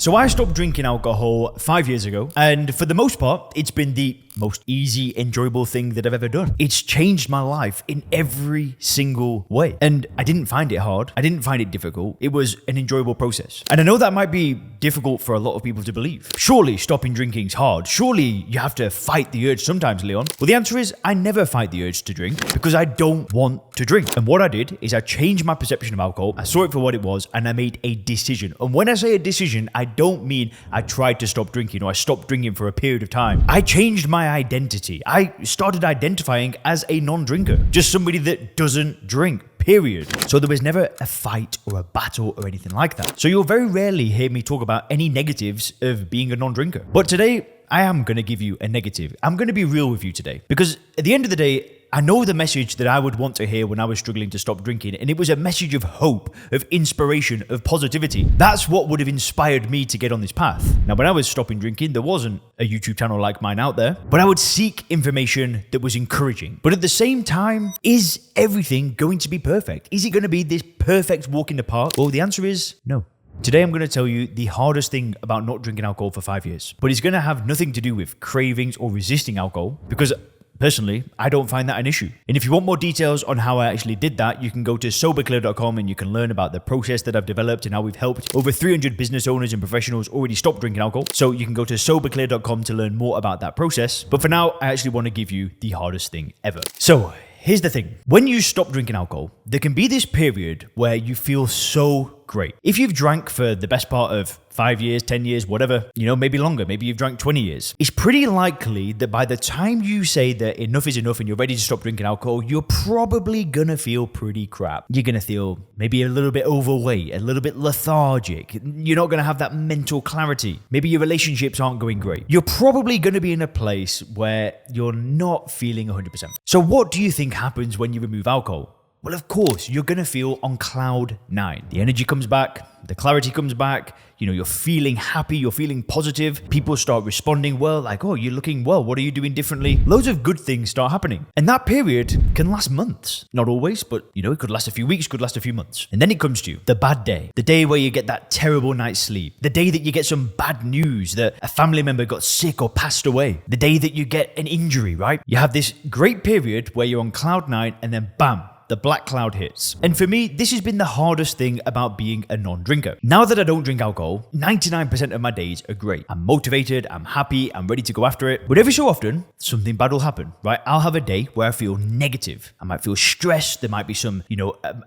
So I stopped drinking alcohol 5 years ago, and for the most part, it's been the most easy, enjoyable thing that I've ever done. It's changed my life in every single way. And I didn't find it hard. I didn't find it difficult. It was an enjoyable process. And I know that might be difficult for a lot of people to believe. Surely stopping drinking is hard. Surely you have to fight the urge sometimes, Leon. Well, the answer is I never fight the urge to drink because I don't want to drink. And what I did is I changed my perception of alcohol. I saw it for what it was and I made a decision. And when I say a decision, I don't mean I tried to stop drinking or I stopped drinking for a period of time. I changed my identity. I started identifying as a non-drinker, just somebody that doesn't drink. Period. So there was never a fight or a battle or anything like that. So you'll very rarely hear me talk about any negatives of being a non-drinker. But today, I am going to give you a negative. I'm going to be real with you today because at the end of the day, I know the message that I would want to hear when I was struggling to stop drinking, and it was a message of hope, of inspiration, of positivity. That's what would have inspired me to get on this path. Now, when I was stopping drinking, there wasn't a YouTube channel like mine out there, but I would seek information that was encouraging. But at the same time, is everything going to be perfect? Is it going to be this perfect walk in the park? Well, the answer is no. Today, I'm going to tell you the hardest thing about not drinking alcohol for 5 years, but it's going to have nothing to do with cravings or resisting alcohol because personally, I don't find that an issue. And if you want more details on how I actually did that, you can go to soberclear.com and you can learn about the process that I've developed and how we've helped over 300 business owners and professionals already stop drinking alcohol. So you can go to soberclear.com to learn more about that process. But for now, I actually want to give you the hardest thing ever. So here's the thing. When you stop drinking alcohol, there can be this period where you feel so great. If you've drank for the best part of 5 years, 10 years, whatever, maybe longer, maybe you've drank 20 years, it's pretty likely that by the time you say that enough is enough and you're ready to stop drinking alcohol, you're probably gonna feel pretty crap. You're gonna feel maybe a little bit overweight, a little bit lethargic. You're not gonna have that mental clarity. Maybe your relationships aren't going great. You're probably gonna be in a place where you're not feeling 100%. So what do you think happens when you remove alcohol? Well, of course, you're going to feel on cloud 9. The energy comes back, the clarity comes back, you're feeling happy, you're feeling positive. People start responding well, like, oh, you're looking well, what are you doing differently? Loads of good things start happening. And that period can last months. Not always, but, it could last a few weeks, could last a few months. And then it comes to you, the bad day. The day where you get that terrible night's sleep. The day that you get some bad news that a family member got sick or passed away. The day that you get an injury, right? You have this great period where you're on cloud 9 and then bam, the black cloud hits. And for me, this has been the hardest thing about being a non-drinker. Now that I don't drink alcohol, 99% of my days are great. I'm motivated, I'm happy, I'm ready to go after it. But every so often, something bad will happen, right? I'll have a day where I feel negative. I might feel stressed. There might be some,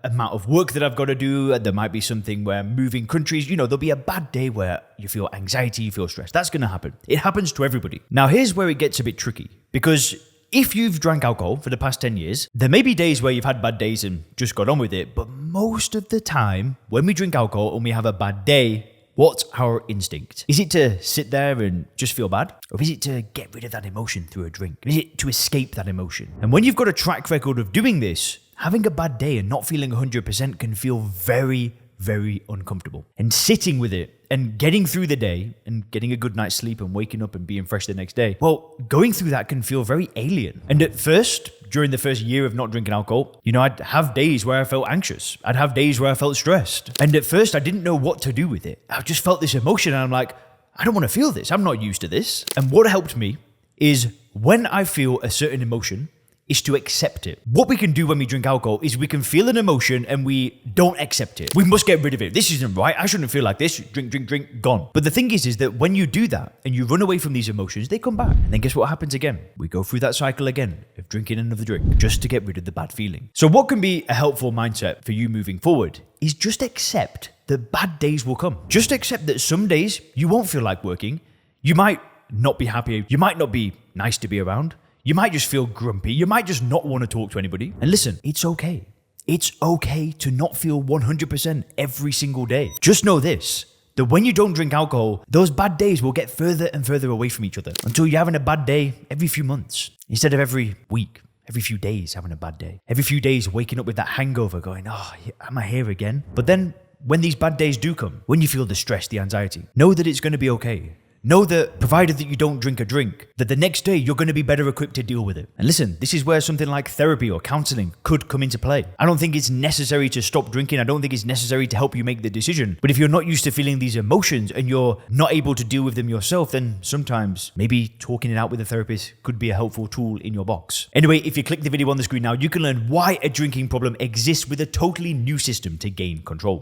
amount of work that I've got to do. There might be something where I'm moving countries. There'll be a bad day where you feel anxiety, you feel stressed. That's going to happen. It happens to everybody. Now, here's where it gets a bit tricky because if you've drank alcohol for the past 10 years, there may be days where you've had bad days and just got on with it, but most of the time, when we drink alcohol and we have a bad day, what's our instinct? Is it to sit there and just feel bad? Or is it to get rid of that emotion through a drink? Is it to escape that emotion? And when you've got a track record of doing this, having a bad day and not feeling 100% can feel very, very uncomfortable. And sitting with it and getting through the day and getting a good night's sleep and waking up and being fresh the next day, well, going through that can feel very alien. And at first, during the first year of not drinking alcohol, I'd have days where I felt anxious. I'd have days where I felt stressed. And at first, I didn't know what to do with it. I just felt this emotion and I'm like, I don't want to feel this. I'm not used to this. And what helped me is when I feel a certain emotion, is to accept it. What we can do when we drink alcohol is we can feel an emotion and we don't accept it. We must get rid of it. This isn't right. I shouldn't feel like this. Drink, gone. But the thing is that when you do that and you run away from these emotions, they come back. And then guess what happens again? We go through that cycle again of drinking another drink just to get rid of the bad feeling. So what can be a helpful mindset for you moving forward is just accept that bad days will come. Just accept that some days you won't feel like working. You might not be happy. You might not be nice to be around. You might just feel grumpy. You might just not want to talk to anybody. And listen, it's okay. It's okay to not feel 100% every single day. Just know this, that when you don't drink alcohol, those bad days will get further and further away from each other until you're having a bad day every few months instead of every week, every few days having a bad day. Every few days waking up with that hangover going, oh, am I here again? But then when these bad days do come, when you feel the stress, the anxiety, know that it's going to be okay. Know that provided that you don't drink a drink, that the next day you're going to be better equipped to deal with it. And listen, this is where something like therapy or counseling could come into play. I don't think it's necessary to stop drinking. I don't think it's necessary to help you make the decision. But if you're not used to feeling these emotions and you're not able to deal with them yourself, then sometimes maybe talking it out with a therapist could be a helpful tool in your box. Anyway, if you click the video on the screen now, you can learn why a drinking problem exists with a totally new system to gain control.